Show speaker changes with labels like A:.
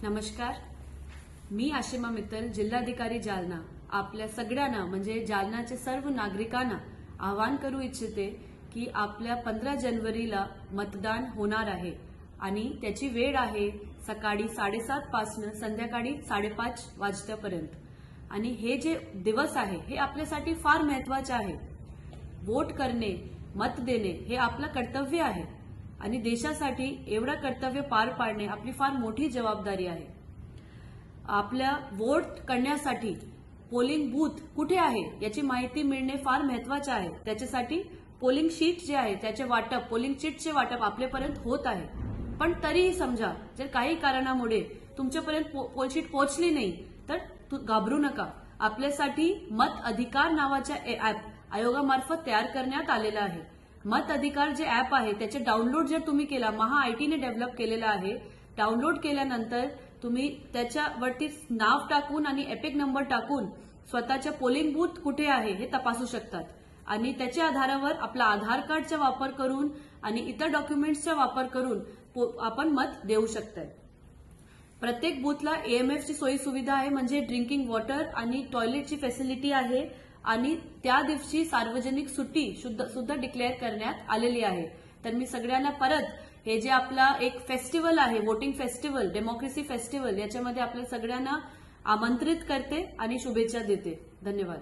A: नमस्कार, मी आशिमा मित्तल, जिल्हाधिकारी जालना. आपल्या सगळ्यांना म्हणजे जालनाचे सर्व नागरिकांना आवाहन करू इच्छिते की आपल्या 15 जानेवारीला मतदान होणार आहे आणि त्याची वेळ आहे सकाळी 7:30 पासून संध्याकाळी 5:30 वाजतापर्यंत. आणि हे जे दिवस आहे हे आपल्यासाठी फार महत्त्वाचे आहे. वोट करणे, मत देणे हे आपलं कर्तव्य आहे आणि देशासाठी एवढं कर्तव्य पार पाडणे आपली फार मोठी जबाबदारी आहे. आपल्या वोट करण्यासाठी पोलिंग बूथ कुठे आहे याची माहिती मिळणे फार महत्त्वाचे आहे. त्याच्यासाठी पोलिंग शीट जे आहे त्याचे वाटप, पोलिंग शीटचे वाटप आपल्यापर्यंत होत आहे. पण तरीही समजा जर काही कारणामुळे तुमच्यापर्यंत पोल शीट पोहोचली नाही तर घाबरू नका. आपल्यासाठी मत अधिकार नावाच्या ऍप आयोगामार्फत तयार करण्यात आलेला आहे. मत अधिकार जे ऍप आहे त्याचे डाउनलोड जर तुम्ही केला, महाआयटीने डेव्हलप केलेला आहे. डाउनलोड केल्यानंतर तुम्ही त्याच्यावरती नाव टाकून आणि एपिक नंबर टाकून स्वतःच्या पोलिंग बूथ कुठे आहे हे तपासू शकतात आणि त्याच्या आधारावर आपला आधार कार्डचा वापर करून आणि इतर डॉक्युमेंट्सचा वापर करून आपण मत देऊ शकता. प्रत्येक बूथला AMF ची सोयी सुविधा आहे, म्हणजे ड्रिंकिंग वॉटर आणि टॉयलेटची फॅसिलिटी आहे आणि त्या दिवशी सार्वजनिक सुट्टी सुद्धा डिक्लेअर करण्यात आलेली आहे. तर मी सगळ्यांना परत हे जे आपला एक फेस्टिवल आहे, वोटिंग फेस्टिवल, डेमोक्रेसी फेस्टिवल, याच्यामध्ये आपल्या सगळ्यांना आमंत्रित करते आणि शुभेच्छा देते. धन्यवाद.